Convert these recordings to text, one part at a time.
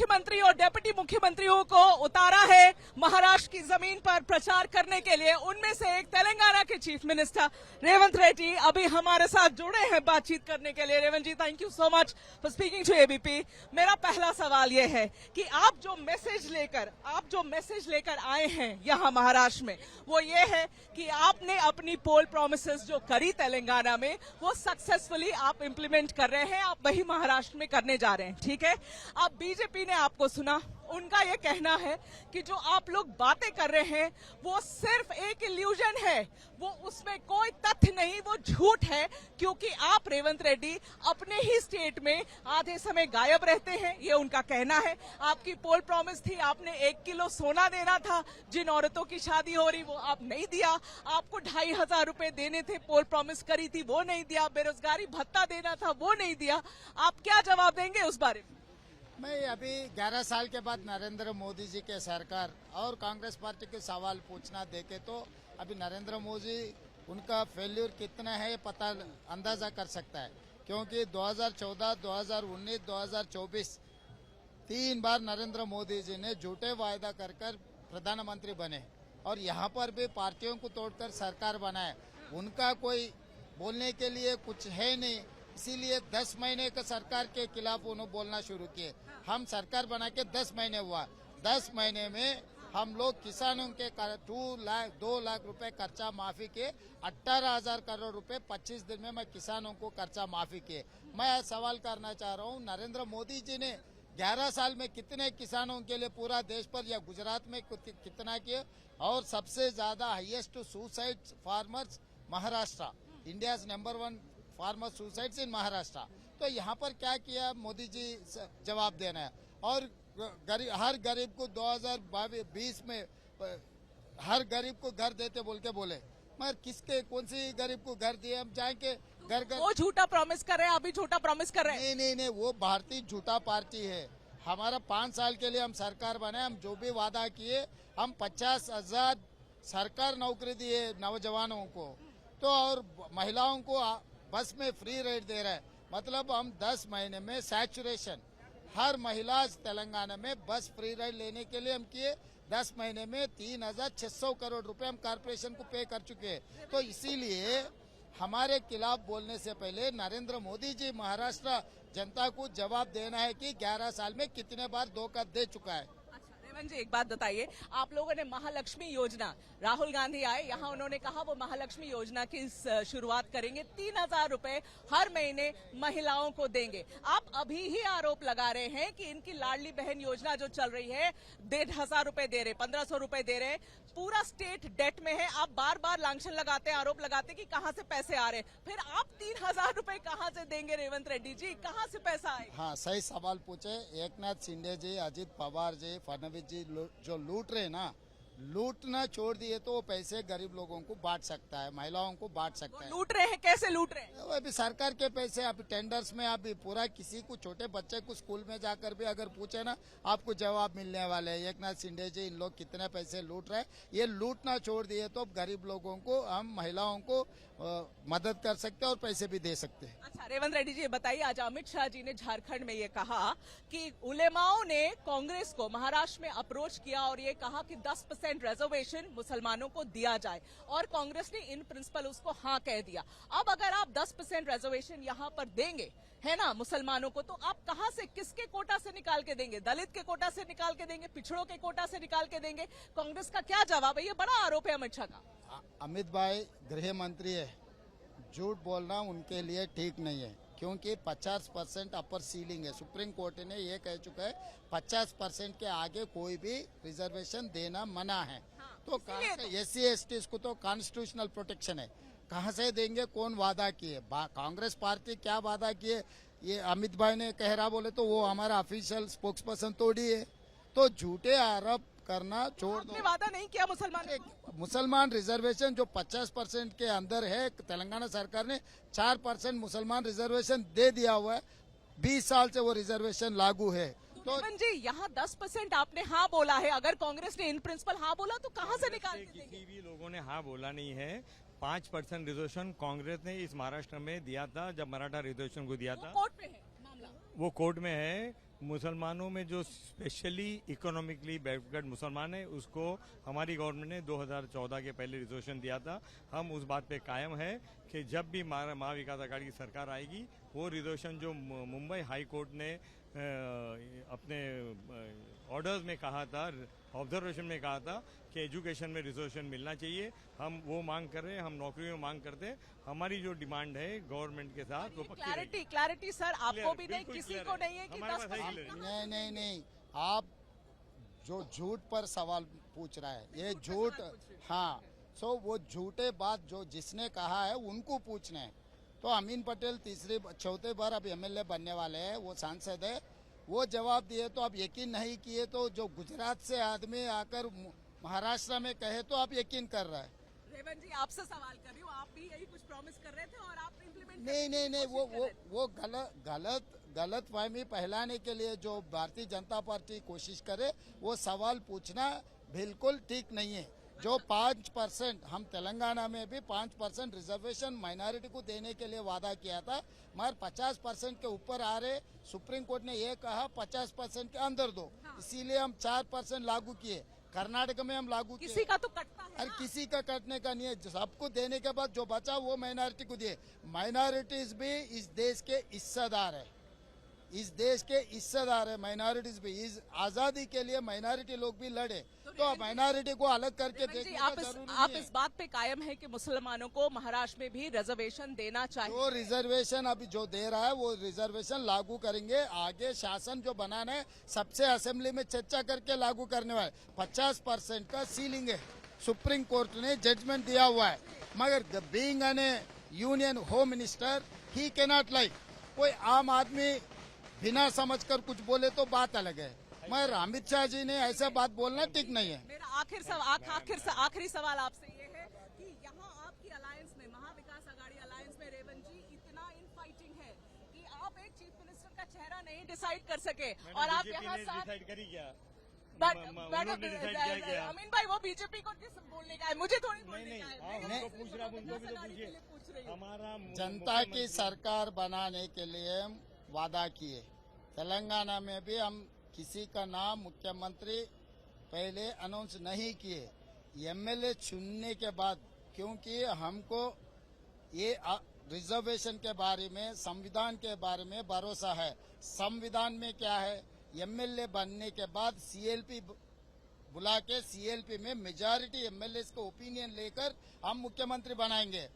मुख्यमंत्री और डेप्यूटी मुख्यमंत्रियों को उतारा है महाराष्ट्र की जमीन पर प्रचार करने के लिए। उनमें से एक तेलंगाना के चीफ मिनिस्टर रेवंत रेड्डी अभी हमारे साथ जुड़े हैं बातचीत करने के लिए। Revanth ji, thank you so much for speaking to ABP. मेरा पहला सवाल यह है कि आप जो मैसेज लेकर आए हैं यहाँ महाराष्ट्र में, वो ये है कि आपने अपनी पोल प्रोमिसेस जो करी तेलंगाना में, वो सक्सेसफुली आप इम्प्लीमेंट कर रहे हैं, आप वही महाराष्ट्र में करने जा रहे हैं, ठीक है। अब बीजेपी ने आपको सुना, उनका ये कहना है कि जो आप लोग बातें कर रहे हैं वो सिर्फ एक इल्यूजन है, वो उसमें कोई तथ्य नहीं, वो झूठ है, क्योंकि आप रेवंत रेड्डी अपने ही स्टेट में आधे समय गायब रहते हैं, ये उनका कहना है। आपकी पोल प्रॉमिस थी, आपने 1 किलो सोना देना था, जिन औरतों की शादी हो रही वो आप नहीं दिया। आपको 2,500 रुपए देने थे, पोल प्रॉमिस करी थी, वो नहीं दिया। बेरोजगारी भत्ता देना था, वो नहीं दिया। आप क्या जवाब देंगे उस बारे में? मैं अभी 11 साल के बाद नरेंद्र मोदी जी के सरकार और कांग्रेस पार्टी के सवाल पूछना देखे तो अभी नरेंद्र मोदी उनका फेल्यूर कितना है ये पता अंदाजा कर सकता है, क्योंकि 2014, 2019, 2024 3 बार नरेंद्र मोदी जी ने झूठे वायदा कर प्रधानमंत्री बने और यहाँ पर भी पार्टियों को तोड़कर सरकार बनाए। उनका कोई बोलने के लिए कुछ है नहीं, इसीलिए 10 महीने का सरकार के खिलाफ उन्होंने बोलना शुरू किए। हम सरकार बना के 10 महीने हुआ, 10 महीने में हम लोग किसानों के 2 लाख रुपए खर्चा माफी के, 18,000 करोड़ रुपए 25 दिन में मैं किसानों को खर्चा माफी किए। मैं सवाल करना चाह रहा हूँ, नरेंद्र मोदी जी ने 11 साल में कितने किसानों के लिए पूरा देश पर या गुजरात में कितना किए, और सबसे ज्यादा highest suicide farmers Maharashtra, India number 1 farmer suicides in Maharashtra. तो यहाँ पर क्या किया मोदी जी, जवाब देना है। और हर गरीब को 2020 में हर गरीब को घर देते बोल के बोले, मगर किसके कौन सी गरीब को घर दिए? हम जाएंगे घर घर। वो झूठा प्रॉमिस कर रहे हैं, अभी झूठा प्रॉमिस कर रहे हैं। नहीं, वो भारतीय झूठा पार्टी है। हमारा 5 साल के लिए हम सरकार बने, हम जो भी वादा किए, हम 50,000 सरकार नौकरी दिए नौजवानों को, तो और महिलाओं को बस में फ्री रेट दे रहा है। मतलब हम 10 महीने में सैचुरेशन, हर महिला तेलंगाना में बस फ्री राइड लेने के लिए हम किए। 10 महीने में 3,600 करोड़ रुपए हम कारपोरेशन को पे कर चुके हैं। तो इसीलिए हमारे खिलाफ बोलने से पहले नरेंद्र मोदी जी महाराष्ट्र जनता को जवाब देना है कि 11 साल में कितने बार धोखा दे चुका है। रेवंत जी, एक बात बताइए, आप लोगों ने महालक्ष्मी योजना, राहुल गांधी आए यहाँ, उन्होंने कहा वो महालक्ष्मी योजना की शुरुआत करेंगे, 3,000 रुपए हर महीने महिलाओं को देंगे। आप अभी ही आरोप लगा रहे हैं कि इनकी लाडली बहन योजना जो चल रही है 1,500 रुपए दे रहे, 1,500 रुपए दे रहे, पूरा स्टेट डेट में है। आप बार बार लांछन लगाते, आरोप लगाते कि कहाँ से पैसे आ रहे, फिर आप 3,000 रुपए कहाँ से देंगे? रेवंत रेड्डी जी, कहाँ से पैसा आए? हाँ, सही सवाल पूछे। एकनाथ शिंदे जी, अजित पवार जी, फडणवीस जी जो लूट रहे ना, लूटना छोड़ दिए तो वो पैसे गरीब लोगों को बांट सकता है, महिलाओं को बांट सकता है। लूट रहे हैं, कैसे लूट रहे हैं? अभी सरकार के पैसे, अभी टेंडर्स में, अभी पूरा किसी को, छोटे बच्चे को स्कूल में जाकर भी अगर पूछे ना, आपको जवाब मिलने वाले हैं। एकनाथ शिंदे जी इन लोग कितने पैसे लूट रहे हैं, ये लूटना छोड़ दिए तो गरीब लोगों को, हम महिलाओं को मदद कर सकते हैं और पैसे भी दे सकते हैं। अच्छा रेवंत रेड्डी जी, बताइए, आज अमित शाह जी ने झारखंड में ये कहा कि उलेमाओं ने कांग्रेस को महाराष्ट्र में अप्रोच किया और ये कहा कि 10% रिजर्वेशन मुसलमानों को दिया जाए, और कांग्रेस ने इन प्रिंसिपल उसको हाँ कह दिया। अब अगर आप 10% रिजर्वेशन यहाँ पर देंगे है ना मुसलमानों को, तो आप कहाँ से, किसके कोटा से निकाल के देंगे? दलित के कोटा से निकाल के देंगे, पिछड़ों के कोटा से निकाल के देंगे? कांग्रेस का क्या जवाब है? ये बड़ा आरोप है अमित शाह का। अमित भाई गृह मंत्री है, झूठ बोलना उनके लिए ठीक नहीं है, क्योंकि 50% अपर सीलिंग है। सुप्रीम कोर्ट ने ये कह चुका है 50% के आगे कोई भी रिजर्वेशन देना मना है। तो कहाँ से SC ST को तो कॉन्स्टिट्यूशनल प्रोटेक्शन है, कहाँ से देंगे? कौन वादा किए? कांग्रेस पार्टी क्या वादा किए? ये अमित भाई ने कह रहा बोले तो वो हमारा ऑफिशियल स्पोक्स पर्सन थोड़ी है। तो झूठे आरोप करना छोड़ दो। वादा नहीं किया मुसलमान रिजर्वेशन जो 50% के अंदर है, तेलंगाना सरकार ने 4% मुसलमान रिजर्वेशन दे दिया हुआ है, 20 साल से वो रिजर्वेशन लागू है। तो जी यहाँ 10% आपने हाँ बोला है, अगर कांग्रेस ने इन प्रिंसिपल हाँ बोला तो कहाँ से निकाल के देंगे? किसी भी लोगों ने हाँ बोला नहीं है। 5% रिजर्वेशन कांग्रेस ने इस महाराष्ट्र में दिया था, जब मराठा रिजर्वेशन को दिया था। कोर्ट में है मामला, वो कोर्ट में है। मुसलमानों में जो स्पेशली इकोनॉमिकली बैकवर्ड मुसलमान है उसको हमारी गवर्नमेंट ने 2014 के पहले रिजोल्यूशन दिया था। हम उस बात पे कायम है कि जब भी महाविकास आघाड़ी की सरकार आएगी वो रिजोल्यूशन जो मुंबई हाई कोर्ट ने अपने ऑर्डर्स में कहा था, ऑब्जर्वेशन में कहा था कि एजुकेशन में रिजर्वेशन मिलना चाहिए, हम वो मांग कर रहे हैं। हम नौकरियों में मांग करते हैं। हमारी जो डिमांड है गवर्नमेंट के साथ वो पक्की रहेगी। क्लैरिटी सर, आपको भी नहीं, बिल्कुल किसी clear को है। नहीं है कि हमारे 10 पास है परसेंट clear। नहीं, आप जो झूठ पर सवाल पूछ रहा है, ये झूठ, हाँ, सो वो झूठे बात जो जिसने कहा है उनको पूछना है। तो अमीन पटेल चौथे बार अब एमएलए बनने वाले हैं, वो सांसद है, वो जवाब दिए तो आप यकीन नहीं किए, तो जो गुजरात से आदमी आकर महाराष्ट्र में कहे तो आप यकीन कर रहा है। रेवंत जी आपसे सवाल कर रही हूँ, आप भी यही कुछ प्रॉमिस कर रहे थे और आप इम्प्लीमेंट नहीं, वो गलत फहमी फैलाने के लिए जो भारतीय जनता पार्टी कोशिश करे, वो सवाल पूछना बिल्कुल ठीक नहीं है। जो 5% हम तेलंगाना में भी 5% रिजर्वेशन माइनॉरिटी को देने के लिए वादा किया था, मगर 50% के ऊपर आ रहे, सुप्रीम कोर्ट ने ये कहा 50% के अंदर दो, इसीलिए हम 4% लागू किए। कर्नाटक में हम लागू किए। किसी का तो कटता है अरे ना। किसी का कटने का नहीं है, सबको देने के बाद जो बचा वो माइनॉरिटी को दिए। माइनॉरिटीज भी इस देश के हिस्सेदार है, माइनॉरिटीज भी। इस आजादी के लिए माइनॉरिटी लोग भी लड़े, तो माइनॉरिटी को अलग करके रेवंत जी, देखने का जरूरी आप नहीं इस है। बात पे कायम है कि मुसलमानों को महाराष्ट्र में भी रिजर्वेशन देना चाहिए। जो रिजर्वेशन अभी जो दे रहा है वो रिजर्वेशन लागू करेंगे। आगे शासन जो बनाना है सबसे असेंबली में चर्चा करके लागू करने वाले। 50% का सीलिंग है, सुप्रीम कोर्ट ने जजमेंट दिया हुआ है, मगर being an union home minister he can not like. कोई आम आदमी बिना समझकर कुछ बोले तो बात अलग है, मगर अमित शाह जी ने ऐसा बात बोलना ठीक नहीं है। मेरा आखिरी सवाल आपसे ये है कि यहाँ आपकी अलायंस में, महाविकास आघाड़ी अलायंस में रेवंत जी इतना इन फाइटिंग है कि आप एक चीफ मिनिस्टर का चेहरा नहीं डिसाइड कर सके और आप यहाँ साथ डिसाइड करी क्या? अमीन भाई वो बीजेपी को किस बोलने का है, मुझे थोड़ी बोलने का है। उनको पूछ रहा हूँ, उनको भी तो पूछिए। हमारा जनता की सरकार बनाने के लिए हम वादा किए। तेलंगाना में भी हम किसी का नाम मुख्यमंत्री पहले अनाउंस नहीं किए। एमएलए चुनने के बाद, क्योंकि हमको ये रिजर्वेशन के बारे में, संविधान के बारे में भरोसा है। संविधान में क्या है, एमएलए बनने के बाद सीएलपी बुला के सीएलपी में मेजॉरिटी एमएलए का ओपिनियन लेकर हम मुख्यमंत्री बनाएंगे।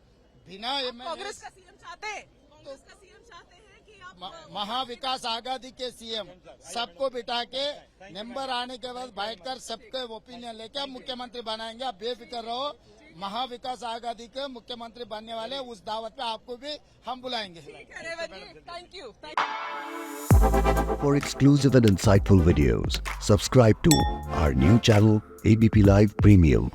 बिना एमएलए कांग्रेस का सीएम चाहते हैं, कांग्रेस का सीएम चाहते हैं कि आप महाविकास आघाड़ी के सीएम सबको बिठा के मेंबर आने के बाद बैठकर सबके ओपिनियन लेके हम मुख्यमंत्री बनाएंगे। आप बेफिक्र रहो, महाविकास आघाड़ी के मुख्यमंत्री बनने वाले, उस दावत पे आपको भी हम बुलाएंगे। Thank you. For exclusive and insightful videos, subscribe to our new channel ABP Live Premium.